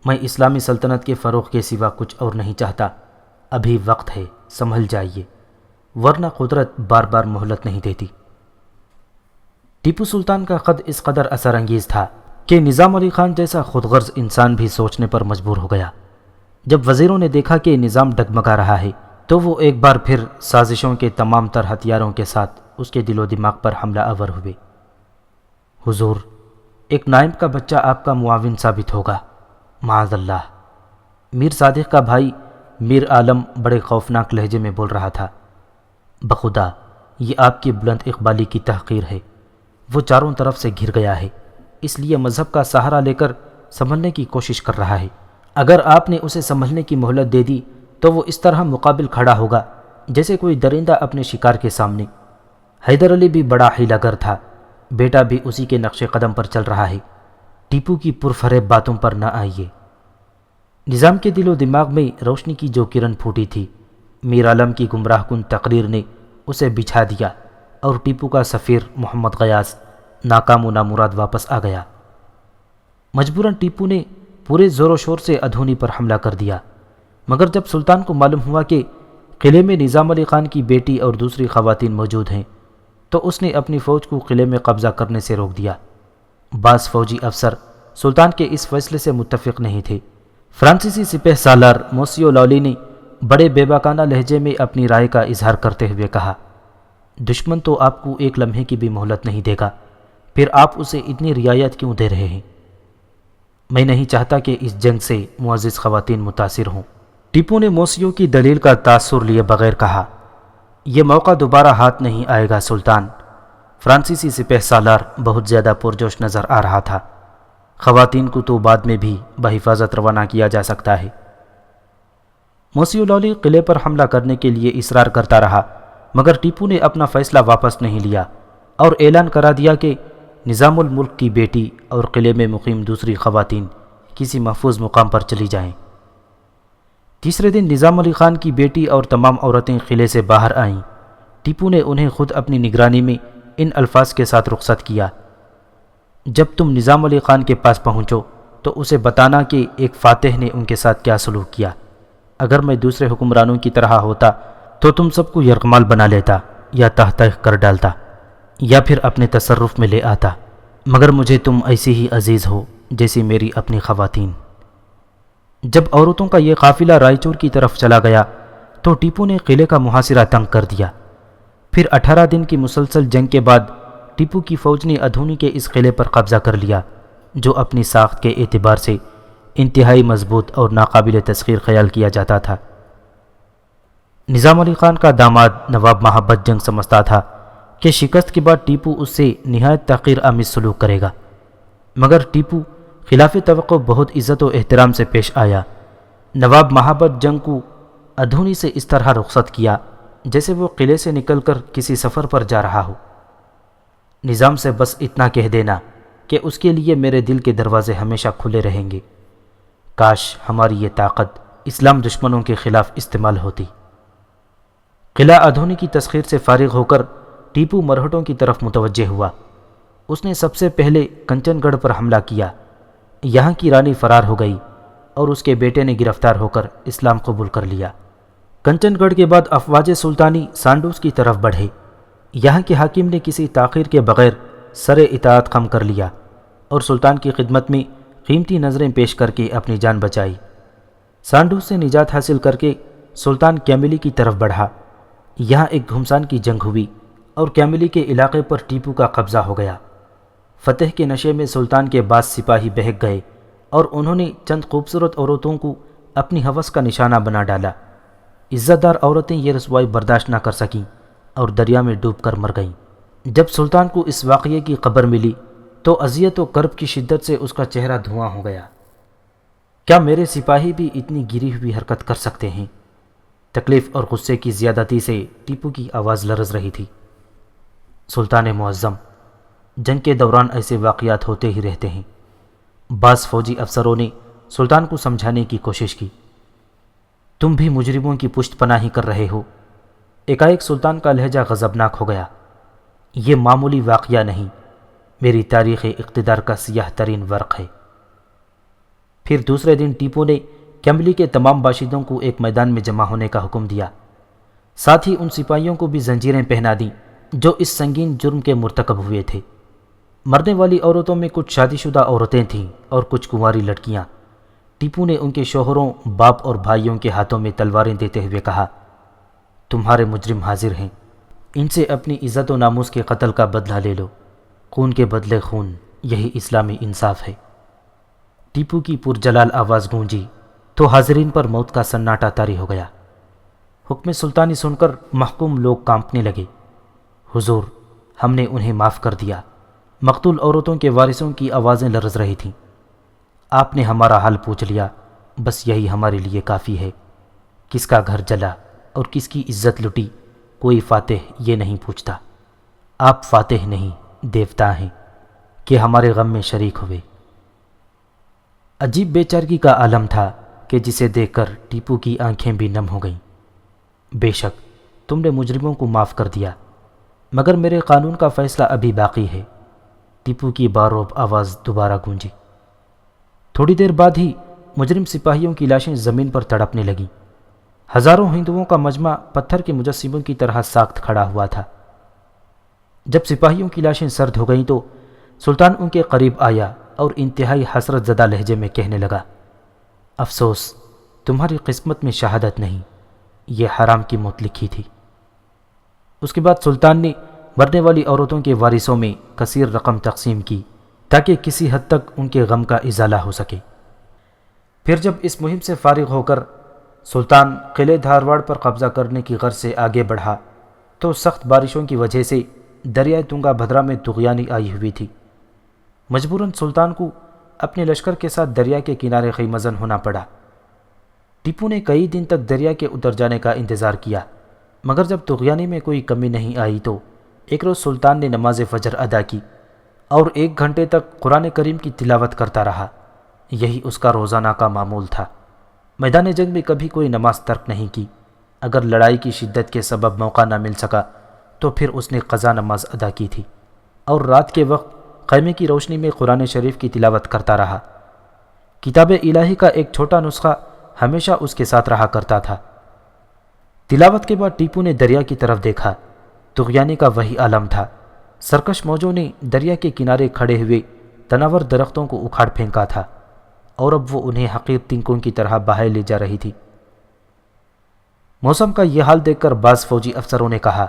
میں اسلامی سلطنت کے فروغ کے سوا کچھ اور نہیں چاہتا۔ ابھی وقت ہے، سنبھل جائیے، ورنہ قدرت بار بار مہلت نہیں دیتی۔ ٹیپو سلطان کا خط اس قدر اثر انگیز تھا کہ نظام علی خان جیسا خود غرض انسان بھی سوچنے پر مجبور ہو گیا۔ جب وزیروں نے دیکھا کہ نظام ڈگمگا رہا ہے تو وہ ایک بار پھر سازشوں کے تمام تر ہتھیاروں کے ساتھ اس کے دل و دماغ پر حملہ آور ہوئے۔ حضور، ایک نائب کا بچہ آپ کا معاون ثابت ہوگا، معاذ اللہ۔ میر صادق کا بھائی میر عالم بڑے خوفناک لہجے میں بول رہا تھا۔ بخدا، یہ آپ کی بلند اقبالی کی تحقیر ہے۔ وہ چاروں طرف سے گھر گیا ہے، اس لیے مذہب کا سہارا لے کر سنبھلنے کی کوشش کر رہا ہے۔ اگر آپ نے اسے سنبھلنے کی مہلت دے دی تو وہ اس طرح مقابل کھڑا ہوگا جیسے کوئی درندہ اپنے شکار کے سامنے۔ حیدر علی بھی بڑا حیلہ گر تھا، بیٹا بھی اسی کے نقش قدم پر چل رہا ہے۔ ٹیپو کی پرفریب باتوں پر نہ آئیے۔ نظام کے دل و دماغ میں روشنی کی جو کرن پھوٹی تھی، میر عالم کی گمراہ کن تقریر نے اسے بچھا دیا اور ٹیپو کا سفیر محمد غیاث ناکام و نامراد واپس آ گیا۔ مجبوراً ٹیپو نے پورے زور و شور سے ادھونی پر حملہ کر دیا، مگر جب سلطان کو معلوم ہوا کہ قلعے میں نظام علی خان کی بیٹی اور دوسری خواتین موجود ہیں تو اس نے اپنی فوج کو قلعے میں قبضہ کرنے سے روک دیا۔ بعض فوجی افسر سلطان کے اس فیصلے سے متفق نہیں تھے۔ فرانسیسی سپہ سالار موسیو لاولی نے بڑے بے باکانہ لہجے میں اپنی رائے کا اظہار کرتے ہوئے کہا، دشمن تو آپ کو ایک لمحے کی بھی مہلت نہیں دے گا، پھر آپ اسے اتنی رعایت کیوں دے رہے ہیں؟ میں نہیں چاہتا کہ اس جنگ سے معزز خواتین متاثر ہوں۔ ٹیپو نے موسیو کی دلیل کا تاثر لیے بغیر کہا، یہ موقع دوبارہ ہاتھ نہیں آئے گا سلطان۔ فرانسیسی سپہ سالار بہت زیادہ پرجوش نظر آ رہا تھا۔ خواتین کو تو بعد میں بھی بحفاظت روانہ کیا جا سکتا ہے۔ موسیو لاولی قلعے پر حملہ کرنے کے لیے اصرار کرتا رہا، مگر ٹیپو نے اپنا فیصلہ واپس نہیں لیا اور اعلان کرا دیا کہ نظام الملک کی بیٹی اور قلعے میں مقیم دوسری خواتین کسی محفوظ مقام پر چلی جائیں۔ تیسرے دن نظام علی خان کی بیٹی اور تمام عورتیں قلعے سے باہر آئیں۔ ٹیپو نے انہیں خود اپنی نگرانی میں ان الفاظ کے ساتھ رخصت کیا، جب تم نظام علی خان کے پاس پہنچو تو اسے بتانا کہ ایک فاتح نے ان کے ساتھ کیا سلوک کیا۔ اگر میں دوسرے حکمرانوں کی طرح ہوتا تو تم سب کو یرغمال بنا لیتا یا تحت کر ڈالتا یا پھر اپنے تصرف میں لے آتا، مگر مجھے تم ایسی ہی عزیز ہو جیسی میری اپنی خواتین۔ جب عورتوں کا یہ قافلہ رائچور کی طرف چلا گیا تو ٹیپو نے قلعے کا محاصرہ تنگ کر دیا۔ پھر 18 دن کی مسلسل جنگ کے بعد ٹیپو کی فوج نے ادھونی کے اس قلعے پر قبضہ کر لیا، جو اپنی ساخت کے اعتبار سے انتہائی مضبوط اور ناقابل تسخیر خیال کیا جاتا تھا۔ نظام علی خان کا داماد نواب محبت جنگ سمجھتا تھا کہ شکست کے بعد ٹیپو اس سے نہایت تحقیر آمیز سلوک کرے گا، مگر ٹیپو خلاف توقع بہت عزت و احترام سے پیش آیا۔ نواب محبت جنگ کو ادھونی سے اس طرح رخصت کیا جیسے وہ قلعے سے نکل کر کسی سفر پر جا رہا ہو۔ نظام سے بس اتنا کہہ دینا کہ اس کے لیے میرے دل کے دروازے ہمیشہ کھلے رہیں گے۔ کاش ہماری یہ طاقت اسلام دشمنوں کے خلاف استعمال ہوتی۔ قلعہ ادھونی کی تسخیر سے فارغ ہو کر ٹیپو مرہٹوں کی طرف متوجہ ہوا۔ اس نے سب سے پہلے کنچن گڑھ پر حملہ کیا۔ یہاں کی رانی فرار ہو گئی اور اس کے بیٹے نے گرفتار ہو کر اسلام قبول کر لیا۔ کنچن گڑھ کے بعد افواج سلطانی سانڈوس کی طرف بڑھے۔ یہاں کے حاکم نے کسی تاخیر کے بغیر سر اطاعت خم کر لیا اور سلطان کی خدمت میں قیمتی نظریں پیش کر کے اپنی جان بچائی۔ سانڈوس سے نجات حاصل کر کے سلطان کیملی کی طرف بڑھا۔ یہاں ایک گھمسان کی جنگ ہوئی اور کیملی کے علاقے پر ٹیپو کا قبضہ ہو گیا۔ فتح کے نشے میں سلطان کے بعض سپاہی بہک گئے اور انہوں نے چند خوبصورت عورتوں کو اپنی ہوس کا نشانہ بنا ڈالا۔ عزت دار عورتیں یہ رسوائی برداشت نہ کر سکیں اور دریا میں ڈوب کر مر گئیں۔ جب سلطان کو اس واقعے کی خبر ملی تو اذیت و کرب کی شدت سے اس کا چہرہ دھواں ہو گیا۔ کیا میرے سپاہی بھی اتنی گری ہوئی حرکت کر سکتے ہیں؟ تکلیف اور غصے کی زیادتی سے ٹیپو کی آواز لرز رہی تھی۔ سلطان معظم، جنگ کے دوران ایسے واقعات ہوتے ہی رہتے ہیں۔ بعض فوجی افسروں نے سلطان کو سمجھانے کی کوشش کی۔ تم بھی مجرموں کی پشت پناہی کر رہے ہو۔ ایک سلطان کا لہجہ غضبناک ہو گیا۔ یہ معمولی واقعہ نہیں، میری تاریخ اقتدار کا سیاہ ترین ورق ہے۔ پھر دوسرے دن ٹیپو نے کیمبلی کے تمام باشندوں کو ایک میدان میں جمع ہونے کا حکم دیا، ساتھ ہی ان سپاہیوں کو بھی زنجیریں پہنا دیں جو اس سنگین جرم کے مرتکب ہوئے تھے۔ مرنے والی عورتوں میں کچھ شادی شدہ عورتیں تھیں اور کچھ کنواری لڑکیاں۔ ٹیپو نے ان کے شوہروں، باپ اور بھائیوں کے ہاتھوں میں تلواریں دیتے ہوئے کہا، تمہارے مجرم حاضر ہیں، ان سے اپنی عزت و ناموس کے قتل کا بدلہ لے لو۔ خون کے بدلے خون، یہی اسلامی انصاف ہے۔ ٹیپو کی پرجلال آواز گونجی تو حاضرین پر موت کا سناٹا طاری ہو گیا۔ حکم سلطانی سن کر محکوم لوگ کانپنے لگے۔ حضور، ہم نے انہیں معاف کر دیا۔ مقتول عورتوں کے وارثوں کی آوازیں لرز رہی تھیں۔ آپ نے ہمارا حال پوچھ لیا، بس یہی ہمارے لیے کافی ہے۔ کس کا گھر جلا اور کس کی عزت لٹی، کوئی فاتح یہ نہیں پوچھتا۔ آپ فاتح نہیں، دیوتا ہیں کہ ہمارے غم میں شریک ہوئے۔ عجیب بے چارگی کا عالم تھا کہ جسے دیکھ کر ٹیپو کی آنکھیں بھی نم ہو گئیں۔ بے شک تم نے مجرموں کو معاف کر دیا، مگر میرے قانون کا فیصلہ ابھی باقی ہے۔ ٹیپو کی باروب آواز دوبارہ گونجی۔ تھوڑی دیر بعد ہی مجرم سپاہیوں کی لاشیں زمین پر تڑپنے لگیں۔ ہزاروں ہندوؤں کا مجمع پتھر کے مجسموں کی طرح ساخت کھڑا ہوا تھا۔ جب سپاہیوں کی لاشیں سرد ہو گئیں تو سلطان ان کے قریب آیا اور انتہائی حسرت زدہ لہجے میں کہنے لگا، افسوس، تمہاری قسمت میں شہادت نہیں، یہ حرام کی موت لکھی تھی۔ اس کے بعد سلطان نے مرنے والی عورتوں کے وارثوں میں کثیر رقم تقسیم کی تاکہ کسی حد تک ان کے غم کا ازالہ ہو سکے۔ پھر جب اس مہم سے فارغ ہو کر سلطان قلعے دھارواڑ پر قبضہ کرنے کی غرض سے آگے بڑھا تو سخت بارشوں کی وجہ سے دریائے تنگا بھدرا میں طغیانی آئی ہوئی تھی۔ مجبوراً سلطان کو اپنے لشکر کے ساتھ دریا کے کنارے خیمزن ہونا پڑا۔ ٹیپو نے کئی دن تک دریا کے اتر جانے کا انتظار کیا، مگر جب طغیانی میں کوئی کمی نہیں آئی تو ایک روز سلطان نے نماز فجر ادا کی اور 1 گھنٹے تک قرآن کریم کی تلاوت کرتا رہا۔ یہی اس کا روزانہ کا معمول تھا۔ میدان جنگ میں کبھی کوئی نماز ترک نہیں کی۔ اگر لڑائی کی شدت کے سبب موقع نہ مل سکا تو پھر اس نے قضا نماز ادا کی تھی اور رات کے وقت خیمے کی روشنی میں قرآن شریف کی تلاوت کرتا رہا۔ کتاب الہی کا ایک چھوٹا نسخہ ہمیشہ اس کے ساتھ رہا کرتا تھا۔ تلاوت کے بعد ٹیپو نے دریا کی طرف دیکھا۔ طغیانی کا وہی عالم تھا۔ سرکش موجوں نے دریا کے کنارے کھڑے ہوئے تناور درختوں کو اکھاڑ پھینکا تھا اور اب وہ انہیں حقیر تنکوں کی طرح بہائے لے جا رہی تھی۔ موسم کا یہ حال دیکھ کر بعض فوجی افسروں نے کہا،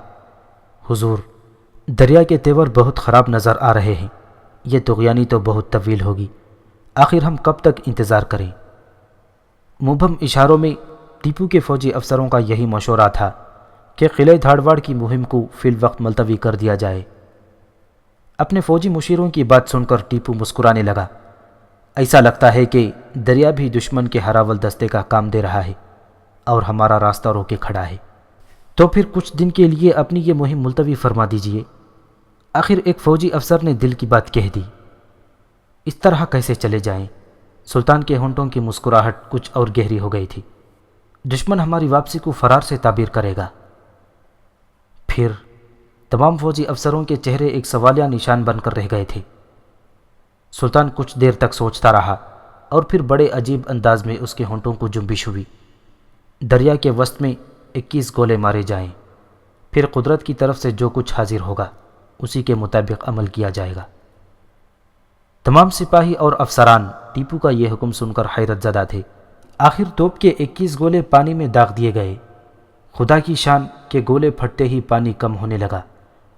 حضور، دریا کے تیور بہت خراب نظر آ رہے ہیں۔ یہ طغیانی تو بہت طویل ہوگی، آخر ہم کب تک انتظار کریں؟ مبہم اشاروں میں ٹیپو کے فوجی افسروں کا یہی مشورہ تھا کہ قلعہ دھارواڑ کی مہم کو فی الوقت ملتوی کر دیا جائے۔ اپنے فوجی مشیروں کی بات سن کر ٹیپو مسکرانے لگا۔ ایسا لگتا ہے کہ دریا بھی دشمن کے ہراول دستے کا کام دے رہا ہے اور ہمارا راستہ روکے کھڑا ہے۔ تو پھر کچھ دن کے لیے اپنی یہ مہم ملتوی فرما دیجیے۔ آخر ایک فوجی افسر نے دل کی بات کہہ دی۔ اس طرح کیسے چلے جائیں؟ سلطان کے ہونٹوں کی مسکراہٹ کچھ اور گہری ہو گئی تھی۔ دشمن ہماری واپسی کو فرار سے تعبیر کرے گا۔ پھر تمام فوجی افسروں کے چہرے ایک سوالیہ نشان بن کر رہ گئے تھے۔ سلطان کچھ دیر تک سوچتا رہا اور پھر بڑے عجیب انداز میں اس کے ہونٹوں کو جنبش ہوئی۔ دریا کے وسط میں 21 گولے مارے جائیں، پھر قدرت کی طرف سے جو کچھ حاضر ہوگا اسی کے مطابق عمل کیا جائے گا۔ تمام سپاہی اور افسران ٹیپو کا یہ حکم سن کر حیرت زدہ تھے۔ آخر توپ کے 21 گولے پانی میں داغ دیے گئے۔ خدا کی شان کہ گولے پھٹتے ہی پانی کم ہونے لگا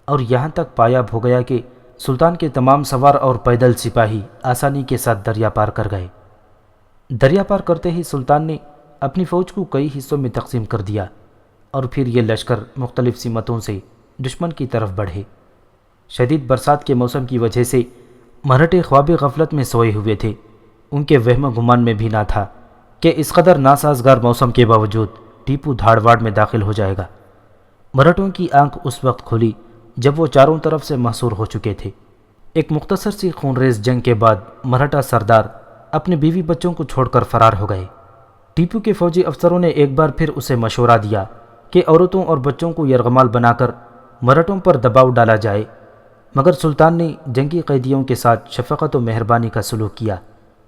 اور یہاں تک پایاب ہو گیا کہ سلطان کے تمام سوار اور پیدل سپاہی آسانی کے ساتھ دریا پار کر گئے۔ دریا پار کرتے ہی سلطان نے اپنی فوج کو کئی حصوں میں تقسیم کر دیا اور پھر یہ لشکر مختلف سمتوں سے دشمن کی طرف بڑھے۔ شدید برسات کے موسم کی وجہ سے مرہٹے خواب غفلت میں سوئے ہوئے تھے۔ ان کے وہم و گمان میں بھی نہ تھا کہ اس قدر ناسازگار موسم کے باوجود ٹیپو دھارواڑ میں داخل ہو جائے گا۔ مرہٹوں کی آنکھ اس وقت کھلی جب وہ چاروں طرف سے محصور ہو چکے تھے۔ ایک مختصر سی خونریز جنگ کے بعد مرہٹا سردار اپنے بیوی بچوں کو چھوڑ کر فرار ہو گئے۔ ٹیپو کے فوجی افسروں نے ایک بار پھر اسے مشورہ دیا کہ عورتوں اور بچوں کو یرغمال بنا کر مرہٹوں پر دباؤ ڈالا جائے مگر سلطان نے جنگی قیدیوں کے ساتھ شفقت و مہربانی کا سلوک کیا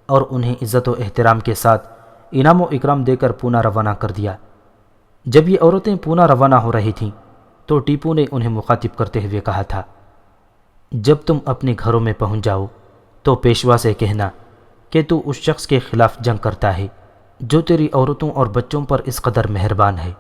اور انہیں عزت و احترام کے ساتھ انعام و اکرام دے کر پونا روانہ کر دیا۔ جب یہ عورتیں پونا روانہ ہو رہی تھیں تو ٹیپو نے انہیں مخاطب کرتے ہوئے کہا تھا، جب تم اپنے گھروں میں پہنچ جاؤ تو پیشوا سے کہنا کہ تو اس شخص کے خلاف جنگ کرتا ہے جو تیری عورتوں اور بچوں پر اس قدر مہربان ہے۔